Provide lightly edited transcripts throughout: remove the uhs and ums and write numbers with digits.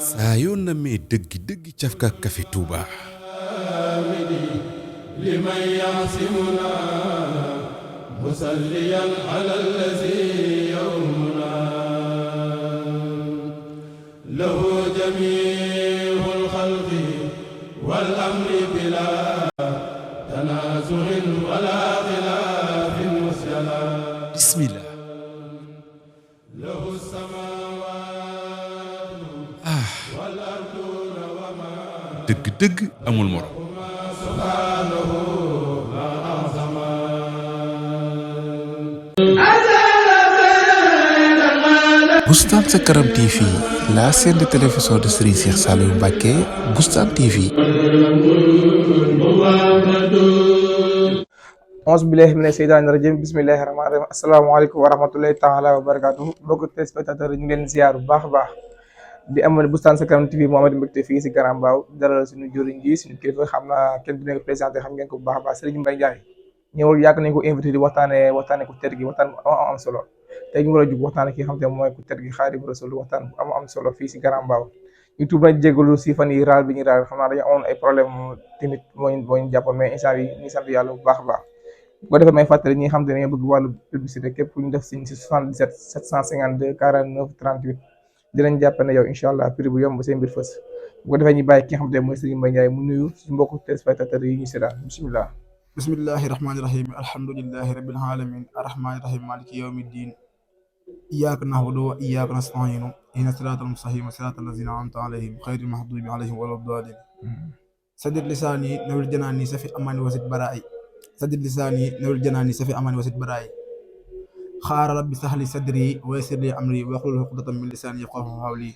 saa yoo namee dëggi cafka Café Touba liman yasimuna musalliyan ala allazi yawmuna lahu jamiul xalqi wal amri bila tanazuhin wala xilafin musyala bismillah lahu samawatu wal arduna wa ma dëgg amul morom Boustan Sa Kanam TV, la chaîne de télévision de Serigne Cheikh Saliou Mbacké, Boustan TV. auzu billahi mina sheytaani rajim bismillahi rahmaani rahim asalaamaaleykum wa rahmatullahi taala wa barakatuh mbokk téléspectateurs yi ñu ngi leen ziar bu baax a baax di amal Boustan Sa Kanam TV Mohamed mbégte fii si Grand Mbao dalal suñu jëriñ ji suñu kilifa xam naa kenn du nekk présenté xam ngeen ko bu baax a baax Serigne Mbaye Ndiaye ñëwul yàgg nañ ko invité di waxtaane ku tedd gi waxtaan bu am solo tey ñu war a jug waxtaane ki nga xam te mooy ku tedd gi Xaadimu Rasuul waxtaan bu am solo fii si Grand Mbao YouTube nag jégalu si fan yi raal bi ñu raal xam naa dañu amoon ay problème tamit moo ñu jàppoon mais instant yi ñu sant yàlla bu baax a baax bu ko defee may fàttali ñi nga xam te ne bëgg wàllu publicité képp ku ñu def si 77 752 49 38 dinañ jàpp ne yow incha allah prix bu yomb seen mbir fës bu ko defee ñu bàyyi ki nga xam te ne mooy Serigne Mbaye Ndiaye mu nuyu suñu mbokku téléspectateurs yi ñu seetaan bisimilah. bismillahi rahmaani rahim alhamdulillahi rabbil alamin arrahmaani rahim maliki yawmi ddin iyyaka na'budu wa iyyaka nasta'in ihdinas siratal mustaqim siratal ladzina an'amta alayhim ghayril maghdubi alayhim waladdallin saddid lisani nawwir janani safi amani wasid bara'i saddid lisani nawwir janani safi amani wasid bara'i xaara rabbi sahli sadri wa yassir li amri wahlul uqdatan min lisani yafqahu qawli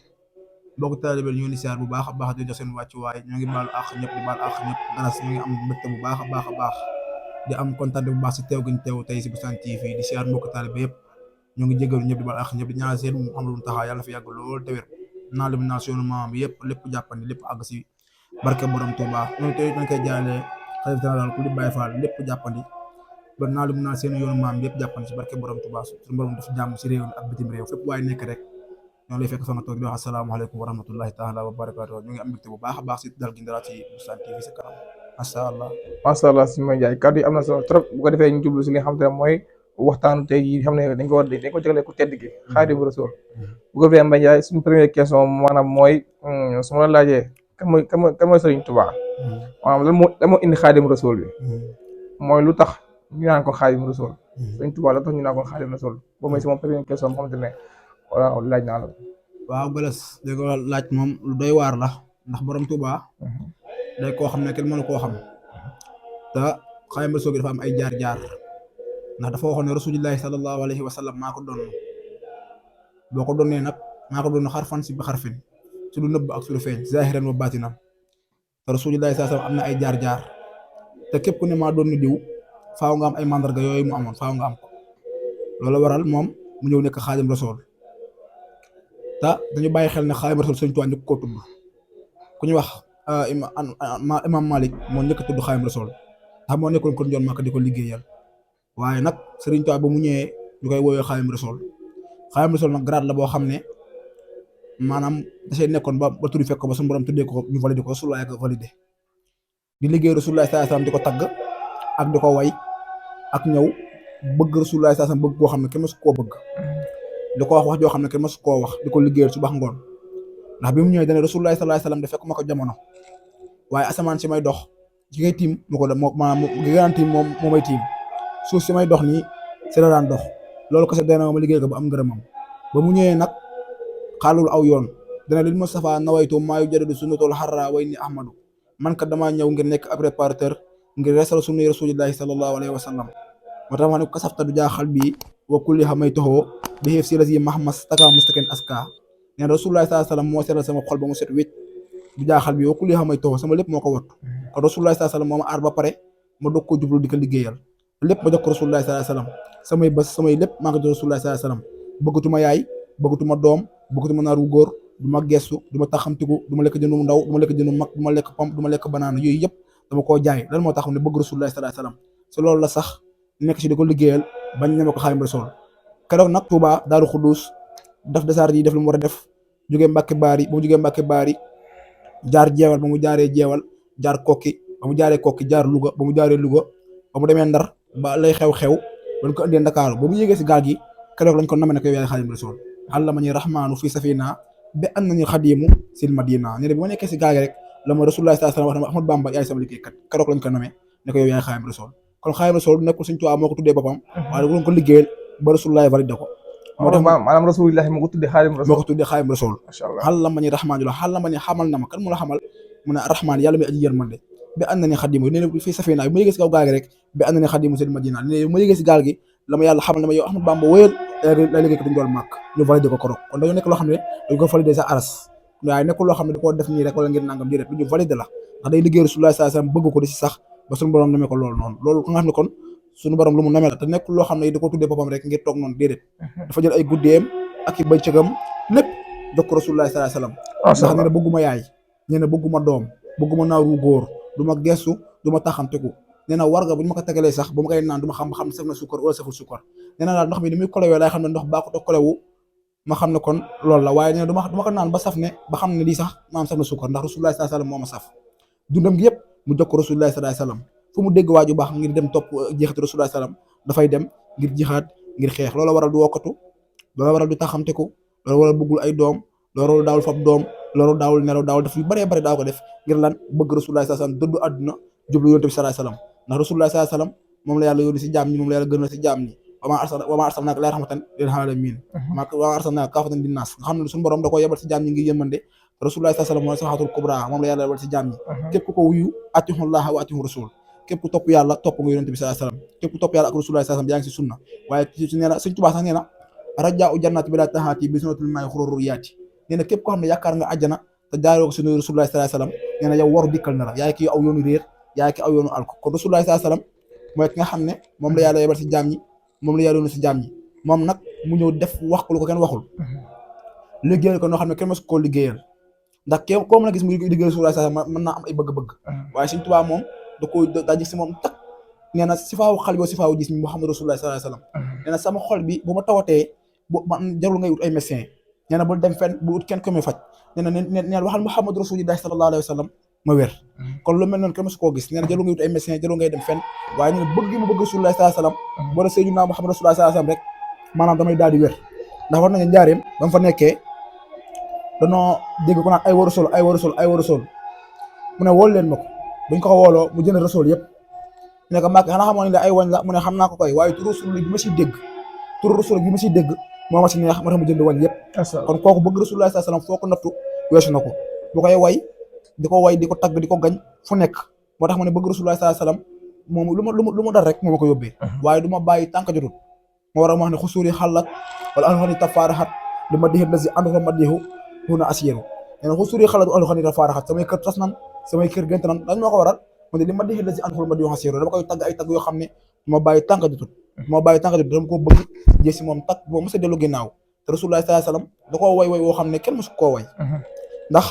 mbokk taalibe ñu ngi siyaar bu baax a baax di jox seen wàccuwaay ñoo ngi baalu àq ñëpp di baal àq ñëpp garas ñu ngi am mbégte bu baax a baax di am kontaan bu baax si teew gi ñu teew tey si Boustan TV di siyaar mbokk taalibe yëpp ñoo ngi jégalu ñëpp di baal àq ñëpp di ñaanal seen Mouhamadou Taxa yàlla fi yàgg lool te wér naa lim naa sunu maam yëpp lépp jàppandi lépp àgg si barke borom Touba ñoo tey dañ koy jaale xalifa général ku di Baye Fall lépp jàppandi ba naa lim naa seen yoonu maam yëpp jàppandi si barke borom Touba suñu borom def jàmm si réew ak bitim réew fépp waaye nekk rek ñoo lay fekk fa nga toog di wax asalaamaaleykum wa rahmatullahi taala wa barakatuh ñu ngi am mbégte bu baax a baax si dal gi ndaraat si Boustan TV Sa Kanam macha allah si Mbaye Ndiaye kàddu yi am na solo trop bu ko defee ñu jublu si li nga xam te ne mooy waxtaanu tey yi xam ne dañ ko jagleel ku tedd gi Xaadimu Rasuul bu ko defee Mbaye Ndiaye suñu première question maanaam mooy su ma la laajee kan mooy Serigne Touba maanaam lan moo indi Xaadimu Rasuul bi mooy lu tax ñu naan ko Xaadimu Rasuul Serigne Touba la tax ñu naan ko Xaadimu Rasuul boobu mooy sama première question boo xamante ne waaw laaj naa la. waaw Galas dégg nga laaj moom lu doy waar la ndax borom Touba day koo xam ne kenn mënu koo xam te Xaadimu Rasuul dafa am ay jaar-jaar ndax dafa waxoon ne rasulillahi sallallahu alayhi wa sallam maa ko doon boo ko doonee nag maa ko doon xarfan si ba xarfin su lu nëbb ak su lu feeñ zahiran wa batinan te rasulillahi sallallahu alayhi wa sallam am na ay jaar-jaar te képp ku ne maa doon ni diw faaw nga am ay mandarga yooyu mu amoon faaw nga am ko loolu waral moom mu ñëw nekk Xaadimu Rasuul te dañu bàyyi xel ne Xaadimu Rasuul Sëñ Tuubaa njëkk koo tudd ku ñu wax imam Malik moo njëkk a tudd Xaadimu Rasuul ndax moo nekkoon ko njoon Makka di ko liggéeyal waaye nag Sëriñ Tuubaa ba mu ñëwee ñu koy woowee Xaadimu Rasuul Xaadimu Rasuul nag grade la boo xam ne maanaam dasee nekkoon ba tuddi fekk ko ba suñu borom tuddee ko ñu validé ko Rasulullah ko validé di liggéey Rasulullah sallallahu alayhi wasallam di ko tagg ak di ko way ak ñëw bëgg Rasulullah sallallahu alayhi wasallam bëgg koo xam ne kenn mësu koo bëgg di ko wax joo xam ne kenn mësu koo wax di ko liggéeyal subax ngoon ndax bi mu ñëwee dane Rasulullah sallallahu alayhi wasallam de fekk ma ko jamono waaye asamaan si may dox ci ngay tiim mu ko da maanaam gi gënaan tiim moom moo may tiim suuf si may dox nii si la daan dox loolu ko se dana ma liggéey ko ba am ngërëmam ba mu ñëwee nag xaalul aw yoon dana lil Mustafa nawaytu maayu jadadu sunnatul xarra way ni ahmadu man kat damaa ñëw ngir nekk ab préparateur ngir resal sunni rasulillahi sallallahu alayhi wa sallam moo tax ma ne ko kasafta du jaaxal bii wa kulli xamay toxoo bi xeef si la si mahmas taka mustaken aska neen rasulillahi sallallahu alayhi wa sallam moo seral sama xol ba mu set wécc du jaaxal bi wa kulli xamay toxoo sama lépp moo ko wattu kon rasulillahi sallallahu alayhi wa sallam moo ma aar ba pare ma doog ko jublu di ko liggéeyal lépp ma jox ko rasulillahi sallallahu alayhi wa sallam samay bés samay lépp maa ngi jox rasulillahi sallallahu alayhi wa sallam bëggatuma yaay bëggatuma doom bëggatuma naar wu góor du ma gestu du ma taxamtiku du ma lekk jëndu ndaw du ma lekk jëndu mag du ma lekk pom du ma lekk banaana yooyu yëpp dama koo jaay lan moo tax ne bëgg Rasulullah sallallahu alayhi wasallam si loolu la sax nekk si di ko liggéeyal bañ ñeme ko Xaadimu Rasuul keroog nag Touba Daaru Xuddus def desaar yi def lu mu war a def jógee Mbàkke Baari ba mu jógee Mbàkke Baari jaar jeewal ba mu jaaree jeewal jaar kokki ba mu jaaree kokki jaar Louga ba mu jaaree Louga ba mu demee Ndar ba lay xew-xew bañ ko indee Ndakaaru ba mu yéegee si gaal gi keroog lañ ko namee ne ko yow yaay Xaadimu Rasuul allama ni rahmaanu fi safina bi an nañu xadimu sil madina ne bi ma nekkee si gaal gi rek la ma Rasulullah sallallahu alayhi wasallam wax na Ahmad Bamba yaay sama liggéeykat keroog lañ ko namee ne ko yow yaay Xaadimu Rasuul kon Xaadimu Rasuul nekkul Sëñ Tuubaa moo ko tuddee boppam waaye da ko liggéeyal ba Rasulullah validé ko moo tax maanaam Rasulullah moo ko tuddee Xaadimu Rasuul moo ko tuddee Xaadimu Rasuul allama ni rahmaanu la allama ni xamal na ma kan mu la xamal mu ne rahmaan yàlla mi aji yërmande bi ànd na ne xadimu nee na fii safina bi ma yëgee si kaw gaal gi rek bi ànd na ne xadimu seen madina ne ma yëgee si gaal gi la ma yàlla xamal ne ma yow Ahmad Bamba wéyal lay liggéey ko duñ dool màkk ñu validé ko korok kon dañoo nekk loo xam ne dañ ko validé sa aras waaye nekkul loo xam ne da koo def nii rek wala ngir nangam di rek lu ñu validé la ndax day liggéey Rasulullah sallallahu alayhi wasallam bëgg ko di si sax ba suñu borom namee ko loolu noonu loolu ko nga xam ne kon suñu borom lu mu namee la te nekkul loo xam ne da ko tuddee boppam rek ngir toog noonu déedéet dafa jël ay guddeem ak i bëccëgam lépp jox ko Rasulullah sallallahu alayhi wasallam ndax nee na bëgguma yaay nee na bëgguma doom bëgguma naaru góor du ma gestu du ma taxamteku nee na warga bu ñu ma ko tegalee sax bu ma koy naan du ma xam saf na sukkar wala saful sukkar nee na daal ndox mi ni muy kolewee laay xam ne ndox baaxut a kolewu ma xam ne kon loolu la waaye nee na du ma ko naan ba saf ne ba xam ne lii sax maam saf na sukkar ndax Rasulullah sallallahu alayhi wasallam moo ma saf dundam gi yëpp mu jox ko Rasulullah sallallahu alayhi wasallam fu mu dégg waaju baax ngir dem topp jeexati Rasulullah sallam dafay dem ngir jihaad ngir xeex loola waral du wokkatu loola waral du taxamteku loola waral bëggul ay doom loola waral daawul fab doom loolu daawul nelaw daawul def yu bëree bëri daaw ko def ngir lan bëgg Rasulullah sallallahu alayhi wasallam dëddu àdduna jublu yonent bi sallallahu alayhi wasallam ndax Rasulullah sallallahu alayhi wasallam moom la yàlla yónni si jaam ñi moom la yàlla gënal si jaam ñi wa maa arsalnaaka illaa rahmatan lil aalamiin wa maa arsalnaaka kaafatan linnaas nga xam ne suñu borom da ko yebal si jaam ñi ngir yërmande Rasulullah sallallahu alayhi wasallam mooy saxaatul kubra moom la yàlla yebal si jaam ñi képp ku ko wuyu atiihu llaaha wa atiihu rasul képp ku topp yàlla topp nga yonent bi sallallahu alayhi wasallam képp ku topp yàlla ak Rasulullah sallallahu alayhi wasallam yaa ngi si sunna waaye ci nee na Sëñ Tuubaa sax nee na rajaa'u jannati bilaa tahaati bi sunnatil maa'i xururul yaati nee na képp koo xam ne yaakaar nga àjjana te jaaroo ko suñu Rasulullah sallallahu alayhi wasallam nee na yow waru dikkal na la yaay ki aw yoonu réer yaay ki aw yoonu alko kon Rasulullah sallallahu alayhi wasallam mooy ki nga xam ne moom la yàlla yebal si jaam ñi moom la yàlla yoonu si jaam ñi moom nag mu ñëw def wax ko lu ko kenn waxul liggéeyal ko noo xam ne kenn mësu koo liggéeyal ndax képp koo mën a gis mu liggéeyal Rasulullah sallallahu alayhi wasallam mën naa am ay bëgg-bëgg waaye Sëñ Tuubaa moom da ko daa gis si moom tak nee na sifaawu xal bi sifaawu gis mi Muhammad Rasulullah sallallahu alayhi wasallam nee na sama xol bi bu ma tawatee bu man jarul ngay ut ay médecin nee na bul dem fenn bu ut kenn ko muy faj nee na neen waxal Muhammad Rasulullah sallallahu alayhi wasallam ma wér kon lu mel noonu kenn mësu koo gis nee na jarul ngay ut ay médecin jarul ngay dem fenn waaye nee na bëgg gi mu bëgg Rasulullah sallallahu alayhi wasallam boo Seydina Muhammad Rasulullah sallallahu alayhi wasallam rek maanaam damay daal di wér ndax war nañu njaareem ba mu fa nekkee danoo dégg ko naan ay wa Rasul ay wa Rasul ay wa Rasul mu ne wool leen ma ko buñ ko wooloo mu jënd Rasul yëpp ne ko Mbàkke xanaa xamoon ne ay wañ la mu ne xam naa ko koy waaye turu Rasul bi ma siy dégg turu Rasul bi ma siy dégg moo ma si neex moo tax mu jënd wañ yëpp kon kooku bëgg Rasulullah sallallahu alayhi wasallam foo ko nattu weesu na ko bu koy way di ko tagg di ko gañ fu nekk moo tax mu ne bëgg Rasulullah sallallahu alayhi wasallam moom lu mu dal rek moo ma ko yóbbee waaye du ma bàyyi tànk jotut moo war a wax ne xusuuri xalat wala alxani tafaaraxat li ma dixit la si ànd fa ma dixu huna asiyeru nee na xusuuri xalat wala alxani tafaaraxat samay kër tas nan samay kër gént nan dañ moo ko waral mu ne li ma dixit la si ànd fa ma dixu asiyeru dama koy tagg ay tagg yoo xam ne du ma bàyyi tànk jotut dama ko bëgg jël si moom tagg boo mos a dellu ginnaaw te Rasulullah sallallahu alayhi wasallam da koo way woo xam ne kenn mosu koo way ndax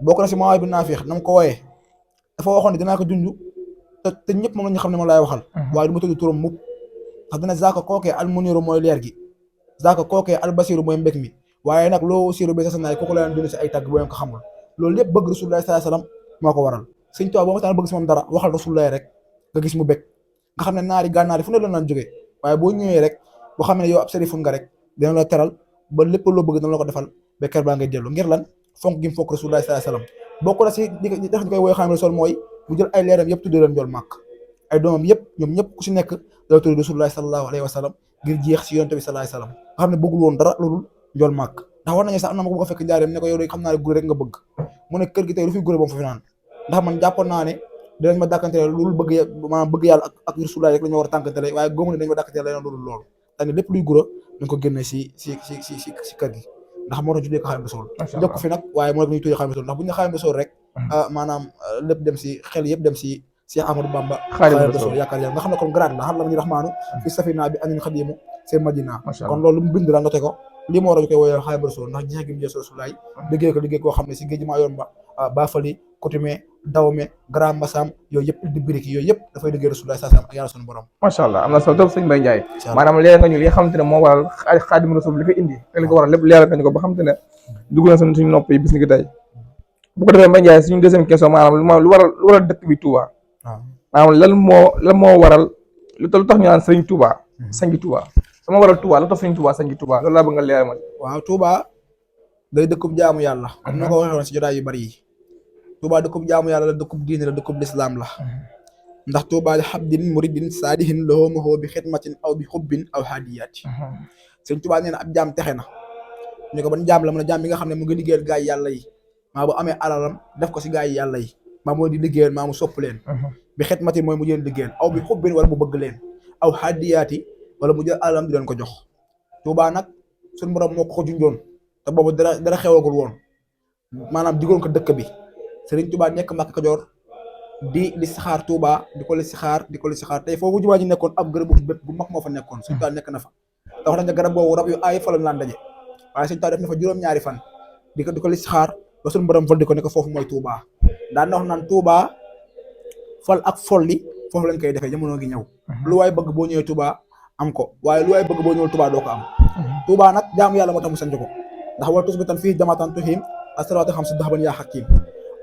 bokk na si mawaay bi naafiix nam ko wooyee dafa waxoon ne dinaa ko junj te ñëpp moom la ñu xam ne moom laay waxal waaye du ma tudd turam mukk ndax dina zaaka kookee al muniru mooy leer gi zaaka kookee al basiru mooy mbég mi waaye nag loo siru bi sa sanaay kooku la leen dund si ay tàgg boo ko xamul loolu lépp bëgg Rasulullah sallallahu alayhi wasallam moo ko waral Sëñ Tuubaa boo ma taan bëgg si moom dara waxal Rasulullah rek nga gis mu bég nga xam ne naari gànnaari fu ne la naan jógee waaye boo ñëwee rek boo xam ne yow ab sërifun nga rek dina la teral ba lépp loo bëgg dina la ko defal ba kër baa ngay dellu ngir lan fonk gi mu fonk Rasulullah sallallahu alayhi wasallam bokk na si di tax ñu koy woy Xaadimu Rasuul mooy mu jël ay leeram yëpp tuddee leen njool màkk ay doomam yëpp ñoom ñëpp ku si nekk da tudd Rasulullah sallallahu alayhi wasallam ngir jeex si yonent bi sallallahu alayhi wasallam nga xam ne bëggul woon dara loolu njool màkk ndax war nañu sax am na ma ko bëgg a fekk njaareem ne ko yow de xam naa ne gure rek nga bëgg mu ne kër gi tey lu fi gure ba mu fa fi naan ndax man jàppoon naa ne dinañ ma dàkkantele loolu bëgg maanaam bëgg yàlla ak Rasulullah rek la ñu war a tànkantele waaye góomu ne dañ ma dàkkantele leneen loolu loolu dañ ne lépp luy gura dañ ko génne si kër gi ndax moo tax ñu tuddee ko Xaadimu Rasuul njëkk fi nag waaye moo tax ñu tuddee Xaadimu Rasuul ndax bu ñu ne Xaadimu Rasuul rek maanaam lépp dem si xel yëpp dem si Cheikh Ahmadou Bamba Xaadimu Rasuul yaakaar yàlla nga xam ne kon grade la xam la ma ñu raxmaanu fi safina bi anin xadimu seen madina kon loolu mu bind la noté ko lii moo war a ñu koy woowee Xaadimu Rasuul ndax jeex gi mu jeex Rasulullah liggéey ko koo xam ne si géej maa yoon ba Bafali Coutume Dawme Grand Massam yooyu yëpp di biriki yooyu yëpp dafay liggéey Rasulullah sallallahu alayhi wasallam ak yàlla sunu borom. macha allah am na solo trop sëñ Mbaye Ndiaye. incha allah maanaam leer nga ñu li nga xamante ne moo waral Xaadimu Rasuul li ko indi te li ko waral lépp leeral nga ñu ko ba xamante ne dugg na suñu nopp yi bis ni ki tey bu ko defee Mbaye Ndiaye suñu deuxième question maanaam lu waral dëkk bi Touba. waaw maanaam lan moo waral lu tax ñu naan Sëriñ Touba sangi Touba sama waral Touba lu tax Sëriñ Touba sangi Touba loolu laa bëgg nga leeral ma. waaw Touba day dëkkub jaamu yàlla comme na ko waxee woon si jotaay yu bari yi Touba dëkkub jaamu yàlla la dëkkub diine la dëkkub lislaam la ndax Touba li habdin muridin saadihin lahu mahoo bi xidmatin aw bi xubbin aw hadiyaati Sëriñ Touba nee na ab jaam texe na ñu ko ban jaam la mën a jaam bi nga xam ne mu ngi liggéeyal gaa yi yàlla yi maa bu amee alalam def ko si gaa yi yàlla yi maa moo di liggéeyal maa mu sopp leen bi xidmatin mooy mu jël liggéeyal aw bi xubbin wala mu bëgg leen aw hadiyaati wala mu jël alalam di leen ko jox Touba nag suñu borom moo ko junjoon te boobu dara xewagul woon maanaam digoon ko dëkk bi Serigne Touba nekk Mbàkke Kajoor di saxaar Touba di ko li saxaar tey foofu jumaa ji nekkoon ab gërëbu bépp bu mag moo fa nekkoon Serigne Touba nekk na fa te wax nañ ne garab boobu rab yu aay fa lañ laan daje waaye Serigne Touba def na fa juróom-ñaari fan di ko li saxaar ba suñu borom fal di ko ne ko foofu mooy Touba daan na wax naan Touba fal ak folli foofu lañ koy defee jamono gi ñëw lu waay bëgg boo ñëwee Touba am ko waaye lu waay bëgg boo ñëwee Touba doo ko am Touba nag jaamu yàlla moo tax mu sanc ko ndax wala tus bi tan fii jamatan tuhim asalaatu xam si daxaban yaa xakim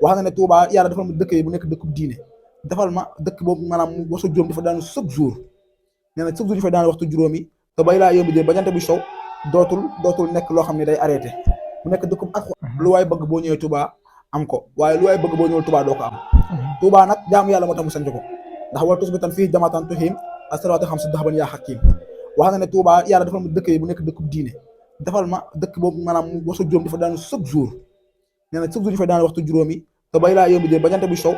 wax na ne Touba yàlla defal ma dëkk yi bu nekk dëkkub diine defal ma dëkk boobu maanaam mu wasu juróom dafa daan chaque jour nee na chaque jour dafay daan waxtu juróomi te bay laa yombi dée ba jant bi sow dootul nekk loo xam ne day arrêté mu nekk dëkkub ak lu waay bëgg boo ñëwee Touba am ko waaye lu waay bëgg boo ñëwee Touba doo ko am Touba nag jaamu yàlla moo tax mu sanc ko ndax wala tus bi tan fii jamatan tuhim asalaatu xam si daxaban yaa xakim wax na ne Touba yàlla defal ma dëkk yi bu nekk dëkkub diine defal ma dëkk boobu maanaam mu wasu juróom dafa daan chaque jour nee na chaque jour dafay daan waxtu juróomi te bay laa yombi dée ba jant bi sow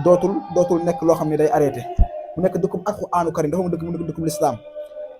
dootul nekk loo xam ne day arrêté mu nekk dëkkub Alxuraanu Karim dafa ma dëkk mu nekk dëkkub lislaam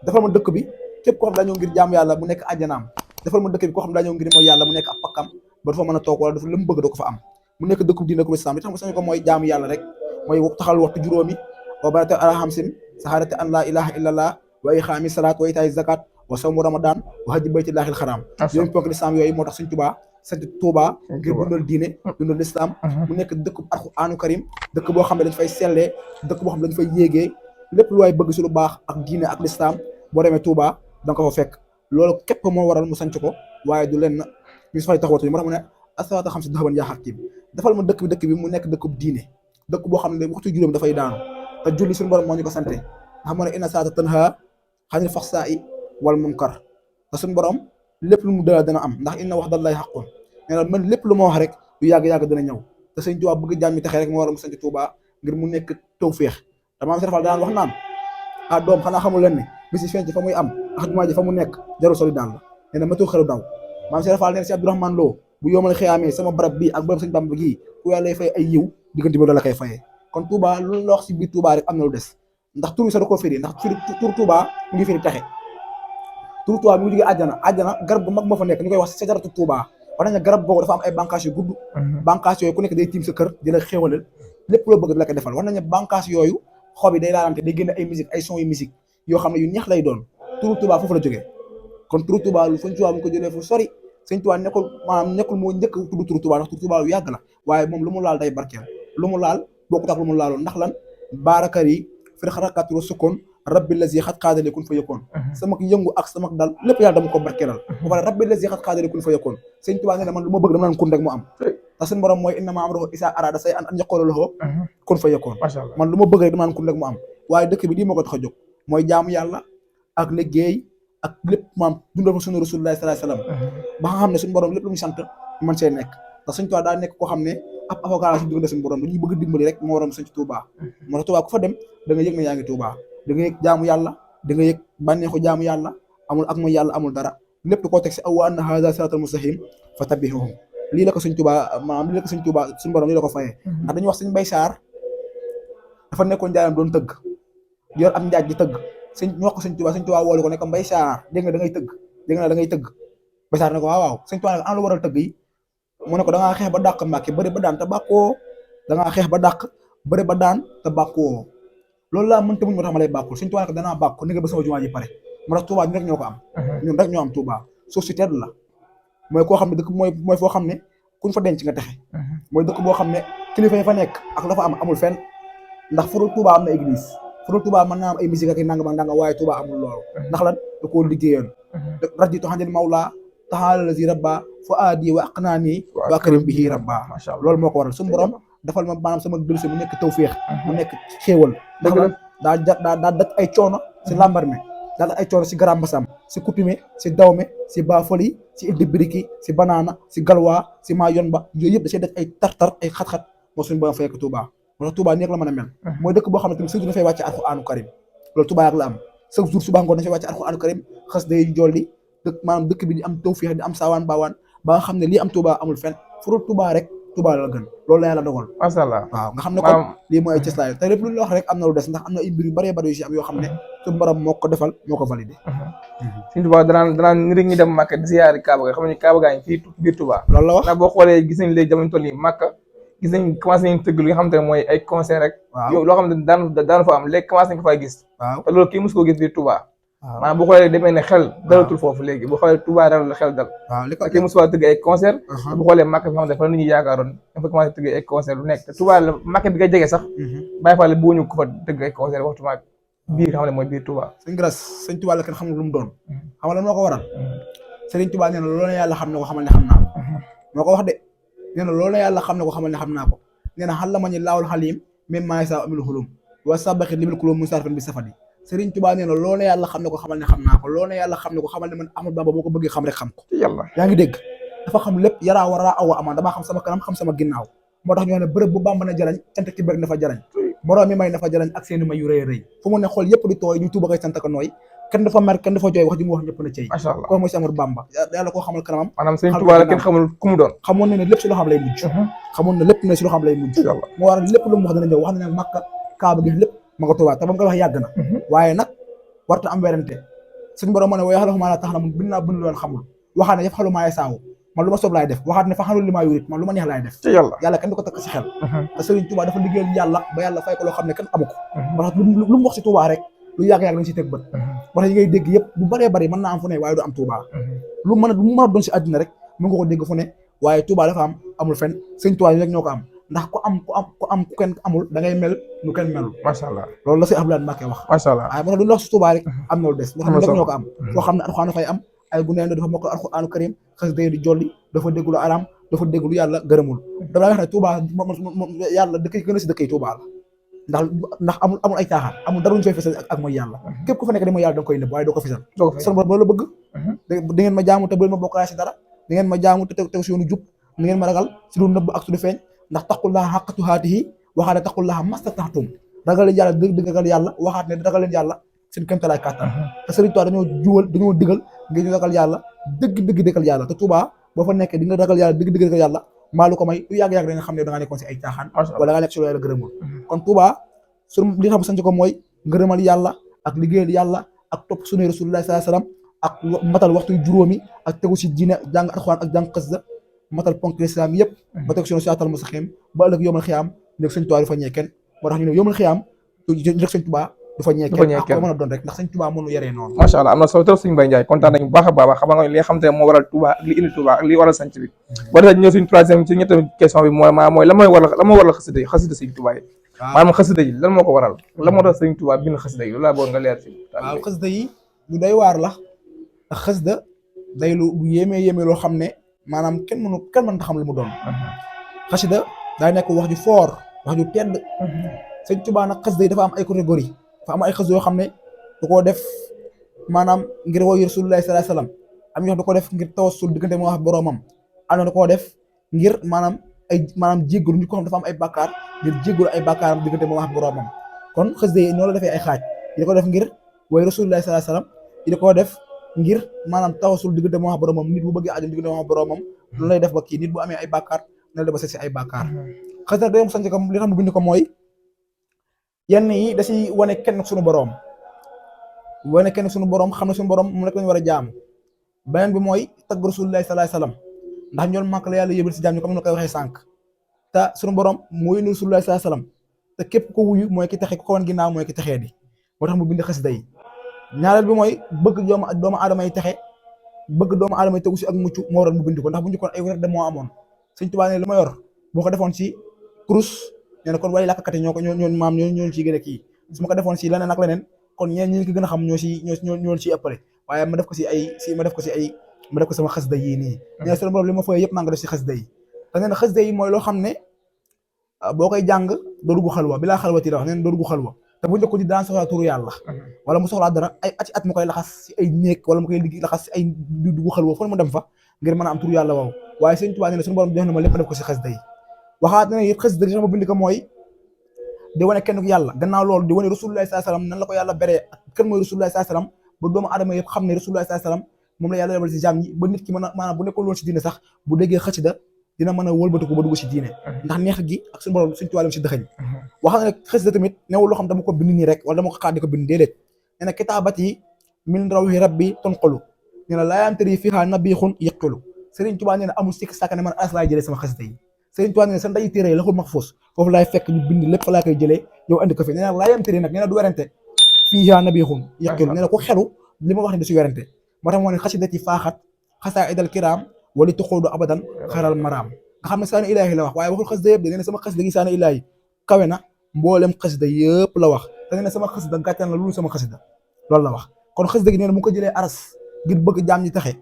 defal ma dëkk bi képp koo xam daa ñëw ngir jaamu yàlla mu nekk àjjanaam defal ma dëkk bi koo xam daa ñëw ngir mooy yàlla mu nekk ab pakkam ba dafa mën a toog wala dafa lu mu bëgg da ko fa am mu nekk dëkkub diine dëkkub lislaam li tax ma sañ ko mooy jaamu yàlla rek mooy taxal waxtu juróomi wa barate ala hamsin saxaadate an laa ilaha illallah wa iqaami salaat wa itaay zakat wa sawmu ramadan wa hajji baytillaahil xaraam yooyu ponk lislaam yooyu moo tax Sëriñ Tuubaa sant Touba ngir dundal diine dundal lislaam mu nekk dëkk Alxuraanu Karim dëkk boo xam ne dañ fay sellee dëkk boo xam ne dañ fay yéegee lépp lu waay bëgg si lu baax ak diine ak lislaam boo demee Touba da nga ko fa fekk loolu képp moo waral mu sanc ko waaye du leen ñu fay taxawatu moo tax mu ne asalaatu xam si daxaban yaa xakim defal ma dëkk bi mu nekk dëkkub diine dëkk boo xam ne waxtu juróom dafay daanu te julli suñu borom moo ñu ko sante nga xam ne inna salaata tanhaa anil fahshaa'i wal munkar te suñu borom lépp lu mu dana am ndax inna wa'dallaahi haqqun nee na man lépp lu ma wax rek lu yàgg-yàgg dana ñëw te Sëriñ Tuubaa bëgg jaam mi taxee rek moo war a mu sanc Tuubaa ngir mu nekk tawféex te maam Serafal daan wax naan doom xanaa xamul leen ne bisi fenc fa muy am ak jumaa ji fa mu nekk jarul soli daan la nee na matul xelu daw maam Serafal nee na si Abdourahmane Lo bu yoomal xiyaamee sama barab bii ak barab Sëriñ Bamba gii ku yàlla lay fay ay yiw diggante bi la koy fayee kon Touba lu la wax si biir Touba rek am na lu des ndax tur bi sax da koo firi ndax tur Touba mu ngi firi texe tur Touba bi mu jógee àjjana garab gu mag moo fa nekk ñu koy wax sajaratu Touba wax nañ ne garab boobu dafa am ay bànqaas yu gudd bànqaas yooyu ku nekk day tiim sa kër di la xéwalal lépp loo bëgg di la ko defal wax nañ ne bànqaas yooyu xob yi day laalante day génne ay musique ay son yu musique yoo xam ne yu neex lay doon tur Touba foofu la jógee kon tur Touba lu Sëñ Touba mu ko jëlee fu sori Sëñ Touba nekkul moo njëkk tudd tur Touba ndax tur Touba lu yàgg la waaye moom lu mu laal day barkeel lu mu laal bokkut ak lu mu laaloon ndax lan baarakar yi fil xarakaati wa sukkoon rabbi lazi xat xaadale kun fa yëkkoon sama yëngu ak sama dal lépp yàlla dama ko barkeelal ba pare rabbi lazi xat xaadale kun fa yëkkoon Sëñ Tuubaa nee na man lu ma bëgg dama naan kun rek mu am te suñu borom mooy innamaa amruhu izaa araada shay'an an yaquula lahu kun fa yëkkoon man lu ma bëgg rek dama naan kun rek mu am waaye dëkk bi lii moo ko tax a jóg mooy jaamu yàlla ak liggéey ak lépp maam dundal fa sunu Rasulullaahi sallallaahu alayhi wa sallam ba nga xam ne suñu borom lépp lu mu sant man see nekk ndax Sëñ Tuubaa daa nekk koo xam ne ab avocat la si diggante suñu borom dañuy bëgg dimbali rek moo waroon sanc Touba moo tax Touba ku fa dem da nga yëg ne yaa ngi Touba da nga yëg jaamu yàlla da nga yëg bànneexu jaamu yàlla amul ak mooy yàlla amul dara lépp koo teg si aw wa anna haazaa siraatal mustaqiim fattabi'uuhu lii la ko Sëñ Tuubaa maanaam lii la ko Sëñ Tuubaa suñu borom lii la ko fayee ndax dañuy wax Sëñ Mbay Saar dafa nekkoon njaayam doon tëgg yor am njaaj di tëgg ñu wax ko Sëñ Tuubaa woolu ko ne ko Mbay Saar dégg nga da ngay tëgg dégg nga da ngay tëgg Mbay Saar ne ko waaw Sëñ Tuubaa ne ko an lu waral tëgg yi mu ne ko da ngaa xeex ba dàq Mbàkke bëri ba daan te bàkkoo da ngaa xeex ba dàq bëri ba daan te bàkkoo loolu laa mënta muñ moo tax ma lay bàkkul Sëñ Tuubaa ne ko danaa bàkku ni nga ba sama jumaa ji pare moo tax Touba ñun rek ñoo ko am ñun rek ñoo am Touba suuf si tedd la mooy koo xam ne dëkk mooy foo xam ne kuñ fa denc nga texe mooy dëkk boo xam ne kilifa yi fa nekk ak la fa am amul fenn ndax furul Touba am na église furul Touba mën naa am ay musique ak nangam ak nangam waaye Touba amul loolu ndax lan da koo liggéeyoon radi toxandil mawla taxaala la si rabba fa aadi wa aqnaani wa akrim bihi rabba loolu moo ko waral suñu borom dafal ma maanaam sama dëlse mu nekk tawféex mu nekk xéewal ndax lan daa daj ay coono si lambar mi daa daj ay coono si garam basam si coutume si dawme si baafali si iddi biriki si banaana si galwaa si maa yon ba yooyu yëpp da see daj ay tartar ay xat-xat moo suñu borom fekk Touba moo tax Touba neeg la mën a mel mooy dëkk boo xam ne tamit chaque jour dafay wàcce alxuraanu karim loolu Touba ak la am chaque jour suba ngoon dafay wàcce alxuraanu karim xas day jolli dëkk maanaam dëkk bi di am tawféex di am saawaan baawaan ba nga xam ne lii am Touba amul fenn furul Touba rek Touba la gën loolu la yàlla dogal macha allah waaw nga xam ne kon lii mooy ay cëslaay te lépp lu ñu wax rek am na lu des ndax am na ay mbir yu bëree bëri yu si am yoo xam ne suñu borom moo ko defal moo ko validé Sëñ Touba danaan nit ñi dem Màkka di ziyaari Kaaba ga xam ne Kaaba gaa ngi fii biir Touba loolu la wax ndax boo xoolee gis nañ léegi jamono toll nii Màkka gis nañ commencé nañ tëgg li nga xamante ne mooy ay concert rek yow loo xam ne daan fa am léegi commencé nañ ko fay gis waaw te loolu kii mos koo gis biir Touba maanaam bu xoolee demee ne xel dalatul foofu léegi bu xoolee Touba dal la xel dal waaw li ko kii mos faa tëgg ay concert bu xoolee Màkka bi nga xamante ne fa la nit ñi yaakaaroon dafa commencé tëgg ay concert lu nekk te Touba la Màkka bi nga jege sax bàyyi fa bu ñu ko fa tëgg ay concert waxtu maag biir nga xam ne mooy biir Touba sëñ Grasse sëñ Touba la kenn xamul lu mu doon xam nga moo ko waral sëriñ Touba nee na loolu yàlla xam ne ko xamal ne xam naa ko moo ko wax de nee na loolu yàlla xam ne ko xamal ne xam naa ko nee na xal la ma ñu laawul xalim même maa sa amil xulum wa sabaxi libil kulum musarfin bi safadi sëriñ Touba nee na loolu yàlla xam ne ko xamal ne xam naa ko loolu yàlla xam ne ko xamal ne man Ahmadu Bamba boo ko bëggee xam rek xam ko yàlla yaa ngi dégg dafa xam lépp yaraa waraa awa amaan damaa xam sama kanam xam sama ginnaaw moo tax ñoo ne bërëb bu Bamba na jarañ cant ki bëri na fa jarañ borom mi may na fa jarañ ak seeni may yu rëy rëy fu mu ne xool yëpp di tooy ñu tuuba koy sant ko nooy kenn dafa mer kenn dafa jooy wax ji mu wax ñëpp na cey macha allah kooku mooy si Ahmadu Bamba yàlla koo xamal kanamam maanaam Sëñ Touba la kenn xamul ku mu doon xamoon na ne lépp si loo xam lay mujj xamoon na lépp ne si loo xam lay mujj moo waral lépp lu mu wax dana ñëw wax na ne Makka Kaaba gi lépp ma ko Touba te ba mu koy wax yàgg na waaye nag warta am werante suñu borom moo ne wa yaxlamu maa laa ta'lamuun bind naa bind loon xamul waxaat ne yaf'alu maa yashaa'u man lu ma soob laay def waxaat ne fa'alu limaa yuriid man lu ma neex laay def ci yàlla kenn du ko takk si xel te Serigne Touba dafa liggéeyal yàlla ba yàlla fay ko loo xam ne kenn amu ko moo tax lu mu wax si Touba rek lu yàgg-yàgg dañ si teg bët moo tax yi ngay dégg yëpp bu bëree bëri mën naa am fu ne waaye du am Touba lu mën a doon si àddina rek mën nga ko dégg fu ne waaye Touba dafa am amul fenn Serigne Touba yi rek ñoo ko am ndax ku am ku kenn amul da ngay mel nu kenn melul macha allah loolu la si Abdoulaye Mbacké wax macha allah waaye moo tax duñu wax si Touba rek am na lu des moo tax rek ñoo ko am foo xam ne alxuraan dafay am ay guneen dafa mokkal alxuraanu karim xas day di jolli dafa déglu aram dafa déglu yàlla gërëmul dama wax ne Touba yàlla dëkk yi gën a si dëkk yi Touba la ndax amul ay caaxaan amul dara lu ñu fay fesal ak mooy yàlla képp ku fa nekk de mooy yàlla da nga koy nëbb waaye doo ko fesal son borom la bëgg da ngeen ma jaamu te bu leen ma bokkaale si dara da ngeen ma jaamu te teg si yoonu jub da ngeen ma ragal si lu nëbb ak su lu feeñ ndax taqullaha haqqa tuqaatihi waxaat ne taqullaha mastata'tum ragal leen yàlla dëgg ragal yàlla waxaat ne ragal leen yàlla seen kéemtalaay kàttan te Serigne Touba dañoo digal ngir ñu ragal yàlla dëgg ragal yàlla te Touba boo fa nekkee di nga ragal yàlla dëgg ragal yàlla maa lu ko may lu yàgg-yàgg da nga xam ne da nga nekkoon si ay caaxaan wala nga nekk si loolu yàlla gërëmul kon Touba suñu li xam sanc ko mooy ngërëmal yàlla ak liggéeyal yàlla ak topp sunna Rasulullah sallallahu alayhi wasallam ak matal waxtu juróomi ak tegu si diine jàng alxuraan ak jàng xasida matal ponk islam yëpp ba teg si siraatal mustaqiim ba ëllëg yawmal xiyaam nekk Sëñ Touba du fa ñee kenn moo tax ñu ne yawmal xiyaam nekk Sëñ Touba du fa ñee kenn ak ko mën a doon rek ndax Sëñ Touba mënu yaree noonu macha allah am na solo trop Sëñ Mbaye Ndiaye kontaan nañu bu baax a baax xam nga li nga xam te ne moo waral Touba ak li indi Touba ak li waral sanc bi boo defee ñëw suñu troisième ci ñetteelu question bi mooy la moo waral xasida Sëñ Touba yi maanaam xasida yi lan moo ko waral lan moo tax Sëñ Touba bind xasida yi loolu laa bëgg nga leer ci waaw xasida yi lu doy waar la ndax xasida day lu yéeme loo xam ne maanaam kenn mën ta xam lu mu doon xasida daa nekk wax ju foor wax ju tedd Sëñ Touba nag xasida yi dafa am ay catégorie dafa am ay xasida yoo xam ne da koo def maanaam ngir woy Rasulullah sallallahu alayhi wasallam am ñoo xam da koo def ngir tawassul diggante moo wax boroomam am na da koo def ngir maanaam jéggalu nit ko xam dafa am ay bàkkaar ngir jéggalu ay bàkkaaram diggante moo wax boroomam kon xasida yi noonu la defee ay xaaj yi da ko def ngir woy Rasulullah sallallahu alayhi wasallam yi da koo def ngir maanaam tawassul diggante moo wax boroomam nit bu bëggee aju diggante moo wax boroomam loolu lay def ba kii nit bu amee ay bàkkaar na la def ba seet si ay bàkkaar xasida day sanc ko li tax mu bind ko mooy yenn yi da si wane kenn suñu boroom xam ne suñu boroom moom rek lañu war a jaamu beneen bi mooy tagg Rasulullah sallallahu alayhi wasallam ndax ñool màkk la yàlla yëbal si jaam ñi comme ni ma koy waxee sànq te suñu borom moo yónni Rasulullah sallallahu alayhi wasallam te képp ko wuyu mooy ki texe ku ko wan ginnaaw mooy ki texee di moo tax mu bind xasida yi ñaareel bi mooy bëgg doomu aadama yi texe bëgg doomu aadama yi tegu si ak mucc moo waral mu bind ko ndax bu njëkkoon ay wér de moo amoon Sëñ Tuubaa ne li ma yor boo ko defoon si kurus nee na kon way làkkati ñoo maam ñoo ciy gën a kii su ma ko defoon si leneen ak leneen kon ñeen ñi ko gën a xam ñoo ciy ëppale waaye ma def ko sama xasida yii nii nee na sunu borom li ma fooy yëpp maa ngi def si xasida yi te nee na xasida yi mooy loo xam ne boo koy jàng doo dugg xalwa bilaa xalwati la wax nee na doo dugg xalwa te bu njëkk di daan soxlaa turu yàlla wala mu soxlaa dara ay at mu koy laxas si ay néeg wala mu koy liggéey laxas si ay dugg xalwa fo mu dem fa ngir mën a am turu yàlla waaw waaye Sëñ Tuubaa nee na sunu borom jox na ma lépp def ko si xasida yi waxaat na ne it xasida yi sama bind ko mooy di wane kenn ku yàlla gannaaw loolu di wane Rasulullah sallallahu alayhi wasallam nan la ko yàlla beree ak kan mooy Rasulullah sallallahu alayhi wasallam ba doomu aadama yëpp xam ne Rasulullah sallallahu alayhi wasallam moom la yàlla yebal si jaam ñi ba nit ki mën a maanaam bu nekkoon loolu si diine sax bu déggee xasida dina mën a wëlbatiku ba dugg si diine ndax neex gi ak suñu borom Sëñ Tuubaa si dëxëñ wax na ne xasida tamit newul loo xam dama ko bind nii rek wala dama ko xaar di ko bind déedéet nee na kitaabat yi min rawhi rabbi tonqalu nee na laa yamtari fiihaa nabiixun yaqulu Sëriñ Tuubaa nee na amul sikk sàkk ne man aras laay jëlee sama xasida yi Sëriñ Tuubaa nee na sa nday téere laxul mahfuus foofu laay fekk ñu bind lépp fa laa koy jëlee yow andi ko fi nee na laa yamtari nag nee na du werante fiihaa nabiixun yaqulu nee na ku xelu li ma wax ne du si werante moo tax moo ne xasida ci faaxat xasaa idal kiraam wala tuxuudu abadan xaral maraam nga xam ne saani ilaahi la wax waaye waxul xasida yëpp de nee na sama xasida gi saani ilaahi kawe na mboolem xasida yëpp la wax te nee na sama xasida gàttal na loolu sama xasida loolu la wax kon xasida gi nee na mu ko jëlee aras ngir bëgg jaam ñi taxe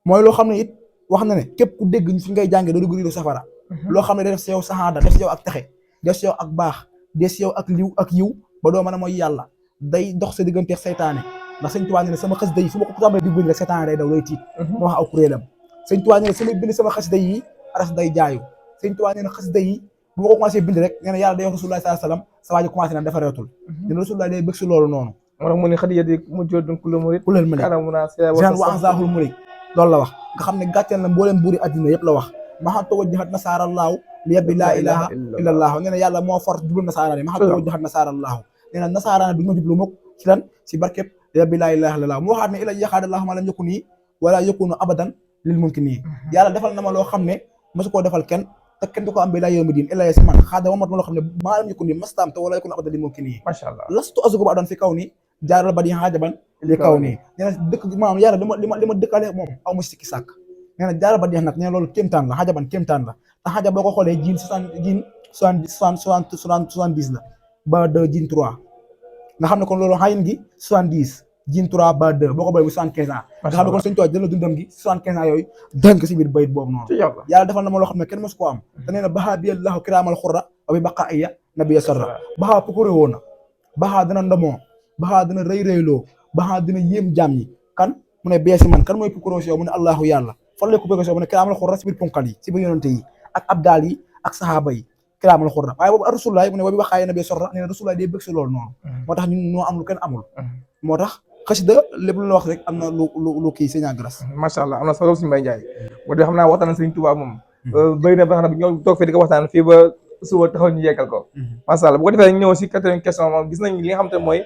mooy loo xam ne it wax na ne képp ku dégg fi ngay jàngee doo dugg riidu safara loo xam ne day def si yow saxaada def si yow ak taxe def si yow ak baax def si yow ak liw ak yiw ba doo mën a mooy yàlla day dox sa digganteeg saytaane ndax Sëñ Tuubaa nee na sama xasida yi su ma ko tàmbalee di bind rek saytaane day daw lay tiit moo wax aw kuréelam Sëñ Tuubaa nee na su may bind sama xasida yi aras day jaayu Sëñ Tuubaa nee na xasida yi bu ma ko commencé bind rek nee na yàlla day wax Rasulullah sallallahu alayhi wasallam sa waa ji commencé naan dafa reetul nee na Rasulullah day bëgg si loolu noonu moo tax mu ne xadiyat yi mu joodun kullu murid kulal ma ne wa anzahul murid loolu la wax nga xam ne gàcceel na mbooleem buuri addina yëpp la wax maxam tawajjahat nasaarallaahu li yabbi laa ilaha illallah nee na yàlla moo fort jublu nasaaraan yi maxam tawajjahat nasaarallaahu nee na nasaaraan bi ñu ma jublu mukk ci lan si barkeb li yabbi laa ilaha illallah mu waxaat ne ila yaxaadallaahu ma lam yakun nii wala yakunu abadan lil mumkinin yàlla defal na ma loo xam ne masu koo defal kenn te kenn du ko am bi laa yawmi diin illa si man xaada wamat ma loo xam ne maa lam yakun nii mastaam te wala yakunu abadan lil mumkinin macha allah lastu azugu ba doon fi kaw ni jaaral ba di xaajaban li kaw nii nee na dëkk maanaam yàlla li ma dëkkaale moom aw ma sikki sàkk nee na jaaral ba di nag nee na loolu kéemtaan la xaajaban kéemtaan la te xaaja boo ko xoolee jiin 70 la ba 2 jiin 3 nga xam ne kon loolu xayin gi 70 jiin 3 ba 2 boo ko boolee bu 75 ans nga xam ne kon Sëñ Tuubaa jël na dundam gi 75 ans yooyu dënk ko si biir bayit boobu noonu yàlla defal na ma loo xam ne kenn mosu koo am te nee na baxaa bi yàllahu kiraamal xurra wa bi baqa iya nabiya sarra baxaa pukure woo na baxaa dana ndamoo baxaa dina rëy rëyloo baxaa dina yéem jaam ñi kan mu ne beesi man kan mooy pukure si yow mu ne allahu yàlla fan lay pukure si yow mu ne kiraamal xurra si biir ponkal yi si biir yonente yi ak abdaal yi ak sahaaba yi kiraamal xurra waaye boobu Rasulullah mu ne wa bi baqaa iya nabiya sarra nee na Rasulullah day bëgg si loolu noonu moo tax ñun noo am lu kenn amul moo tax xasida lépp lu la wax rek am na lu kii Sëñ Agras macha allah am na solo suñu Mbaye Ndiaye moo tax xam naa waxtaan Sëñ Tuubaa moom bëri na ba xam ne ñoo toog fii di ko waxtaan fii ba suba taxaw ñu yekkal ko macha allah bu ko defee ñu ñëw si 80 question moom gis nañ li nga xam te mooy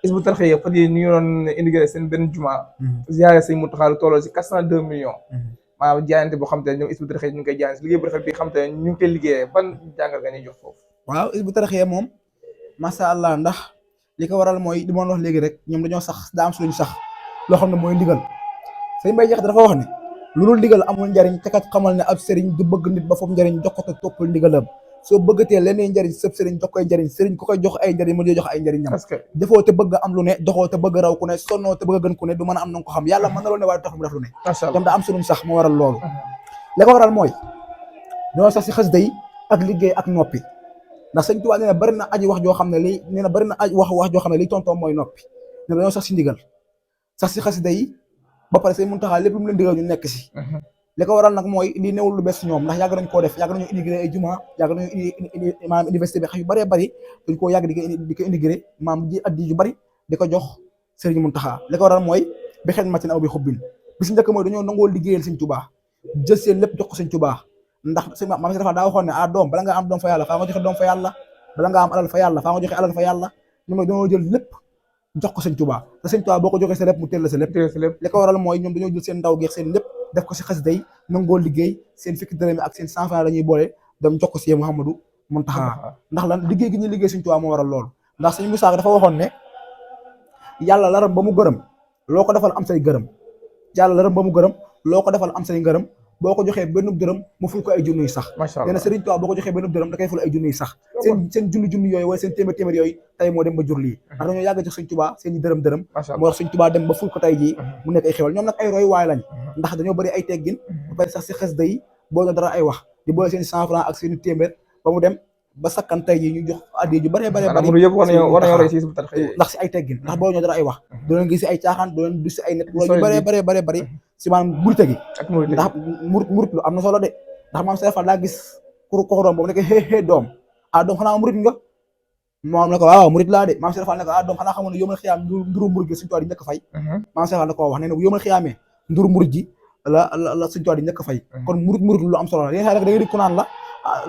Hizbut Tarqiyyah fan yii ñu ngi doon indigré seen benn juma ziyaare Sëñ Muntaxa lu tolloo si 402 millions maanaam jaayante boo xam te ñoom Hizbut Tarqiyyah ñu ngi koy jaayante si liggéey bu rafet bi xam te ñu ngi koy liggéeyee ban jàngal nga ñuy jox foofu waaw Hizbut Tarqiyyah moom macha allah ndax li ko waral mooy li ma wax léegi rek ñoom dañoo sax daa am suñu sax loo xam ne mooy ndigal Sëñ Mbay Jaxate dafa wax ne lu dul ndigal amul njariñ te kat xamal ne ab sëriñ du bëgg nit ba foofu njariñ jox ko te toppal ndigalam soo bëggatee leneen njariñ sëb sëriñ jox koy njariñ sëriñ ku koy jox ay njariñ mu jox ay njariñ ñam defoo te bëgg am lu ne doxoo te bëgg raw ku ne sonnoo te bëgg gën ku ne du mën a am na ko xam yàlla mën na loolu ne waaye tax mu def lu ne ñoom daa am suñu sax moo waral loolu li ko waral mooy dañoo sax si xasida yi ak liggéey ak noppi ndax Sëñ Tuubaa nee na bari na aji wax joo xam ne lii nee na bari na aji wax joo xam ne lii tontoom mooy noppi ne dañoo sax si ndigal sax si xasida yi ba pare Sëñ Muntaxa lépp lu mu leen digal ñu nekk si li ko waral nag mooy lii newul lu bees si ñoom ndax yàgg nañ koo def yàgg nañu intégré ay juma yàgg nañu maanaam université bi xëy yu bëree bëri dañ koo yàgg di ko intégré maanaam ji addi yu bëri di ko jox Sëriñ Muntaxa li ko waral mooy bi xel matin aw bi xubbin bi si njëkk mooy dañoo nangoo liggéeyal Sëñ Tuubaa jël seen lépp jox ko Sëñ Tuubaa ndax sëñ maam si dafa daa waxoon ne doom bala nga am doom fa yàlla faa nga joxe doom fa yàlla bala nga am alal fa yàlla faa nga joxe alal fa yàlla ñu mooy dañoo jël lépp jox ko Sëñ Tuubaa te Sëñ Tuubaa boo ko joxee sa lépp mu teel la sa lépp li ko waral mooy ñoom dañoo jël seen ndaw geex seen lépp def ko si xasida yi nangoo liggéey seen fukki dërëm ak seen 100 francs la ñuy boole dem jox ko si Mouhamadou Mountakha ndax lan liggéey gi ñuy liggéey Sëñ Tuubaa moo waral loolu ndax Sëñ Musaa dafa waxoon ne yàlla laram ba mu gërëm loo ko defal am say gërëm yàlla laram ba mu gërëm loo ko defal am say ngërëm boo ko joxee benn dërëm mu ful ko ay junni sax macha nee na allah Serigne Touba boo ko joxee benn dërëm da koy ful ay junni sax seen junni yooyu wala seen téeméer yooyu tey moo dem ba jur lii ndax dañoo yàgg jox Serigne Touba seen i dërëm macha moo allah tax Serigne Touba dem ba ful ko tey jii mu nekk ay xewal ñoom nag ay roy waay lañ ndax dañoo bëri ay teggin ba pare sax si xes day boo ñu dara ay wax di boole seen 100 francs ak seen téeméer ba mu dem ba sakkan tey jii ñu jox addiya ju bëree bëri yëpp war nañoo roy si Hizbut Tarqiyyah ndax si ay teggin ndax boo ñoo dara ay wax doo leen gis si ay caaxaan doo leen gis si ay net loolu ñu bëree bëri si maanaam murite gi ndax murit lu am na solo de ndax maam Seex Faal daa gis ku ko doom boobu nekk xëy doom doom xanaa murit nga moom ne ko waaw murit laa de maam Seex Faal ne ko doom xanaa xamoon ne yomal xiyaam nduru murit gi Sëñ Tuubaa di njëkk fay maam Seex Faal ne ko wax ne ne yomal xiyaamee nduru murit gi la Sëñ Tuubaa di njëkk fay kon murit lu am solo la yéen xëy da nga di ku naan la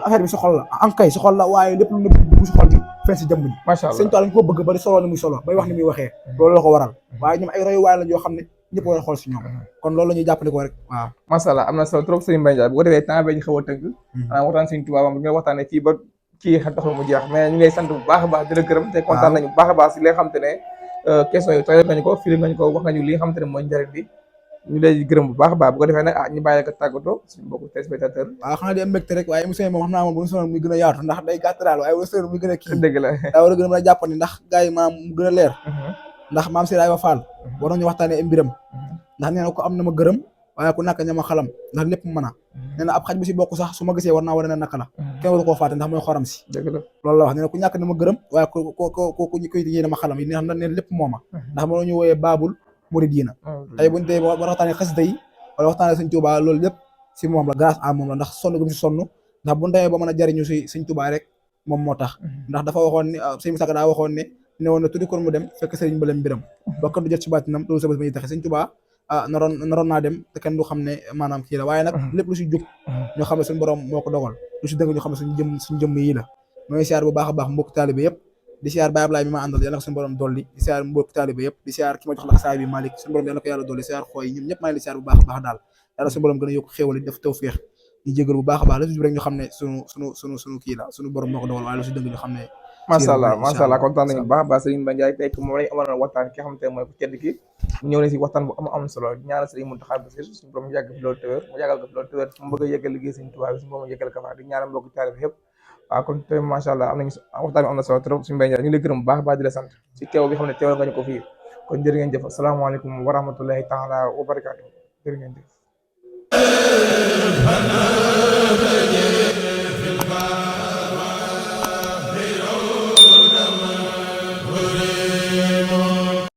affaire bi si xol la ankay si xol la waaye lépp lu ne bu si xol bi fen si jëmm ji macha allah Sëñ Tuubaa dañ ko bëgg ba di solo ni muy solo bay wax ni muy waxee loolu la ko waral waaye ñoom ay roy waay la yoo xam ne ñëpp war a xool si ñoom kon loolu la ñuy jàppale ko rek waaw macha allah am na solo trop Serigne Mbaye Ndiaye bu ko defee temps bi ñu xaw a tënk xanaa waxtaan Serigne Touba moom nga waxtaanee fii ba kii xam taxul mu jeex mais ñu ngi lay sant bu baax a baax di la gërëm te kontaan nañu bu baax a baax si li nga xam te ne question yi tayal nañu ko firi ngañu ko wax nañu li nga xam te ne mooy njëriñ bi ñu lay gërëm bu baax a baax bu ko defee nag ñu bàyyi ko tàggatoo suñu mbokku téléspectateur waaw xanaa di am mbégte rek waaye émission yi moom xam naa moom bu ñu sonoon muy gën a yaatu ndax day gàtt daal waaye bu ñu sonoon muy gën a kii dëgg la daa war a gën a mën a jàppandi ndax gars yi maanaam mu gën a leer ndax maam Seydi Ayba Fall war nañu waxtaanee ay mbiram ndax nee na ko am na ma gërëm waaye ku nakk ñama xalam ndax lépp mën a nee na ab xaj bu si bokk sax su ma gisee war naa war a ne naka la kenn waru koo fàtte ndax mooy xoram si dëgg la loolu la wax nee na ku ñàkk na ma gërëm waaye ku koy yéene ma xalam yi nee na lépp mooma ndax moo ñu wooyee baabul muridiina tey buñ tey war waxtaanee xasida yi wala waxtaanee Sëñ Tuubaa loolu lépp si moom la grâce à moom la ndax sonn gu mu si sonn ndax bu ñu demee ba mën a jariñu si Sëñ Tuubaa rek moom moo tax ndax dafa waxoon ne Sëñ Musaa Ka daa waxoon ne woon na tuddi kon mu dem fekk sëriñ ba leen mbiram ba kenn du jot si baatinam loolu sa bés ba ñuy taxe Sëñ Tuubaa naroon naa dem te kenn du xam ne maanaam kii la waaye nag lépp lu si jub ñoo xam ne suñu borom moo ko dogal lu si dëng ñoo xam ne suñu jëmm yi la mooy siyaar bu baax a baax mbokk taalibe yëpp di siyaar Baye Ablaye mi ma àndal yàlla na ko suñu borom dolli di siyaar mbokk taalibe yëpp di siyaar ki ma jox la saay bi Malick suñu borom yàlla na ko yàlla dolli siyaar xooy ñun ñëpp maa ngi di siyaar bu baax a baax daal yàlla suñu borom gën a yokk xéewal yi def tawfeex ñu jégal bu baax a baax la si jub rek ñu xam ne suñu kii la suñu borom moo ko dogal waaye lu si dëng ñu xam ne macha allah kontaan nañu bu baax a baax Serigne Mbaye Ndiaye tey moom lañu amaloon waxtaan ki nga xam te mooy ku tedd ki ñëw na si waxtaan bu am solo ñaanal Serigne Mountakha Bassirou suñu borom yàgg fi loolu tëwër mu yàggal ko fi loolu tëwër fu mu bëgg a yeggal liggéey Serigne Touba bi suñu borom yeggal ko fa di ñaanal mbokk taalibe yëpp waaw kon tey macha allah am nañu waxtaan bi am na solo trop suñu Mbaye Ndiaye ñu ngi lay gërëm bu baax a baax di la sant si teew bi xam ne teewal nga ñu ko fii kon jërë ngeen jëf asalaamaaleykum wa rahmatullahi taala wa barakaatu jërë ngeen jëf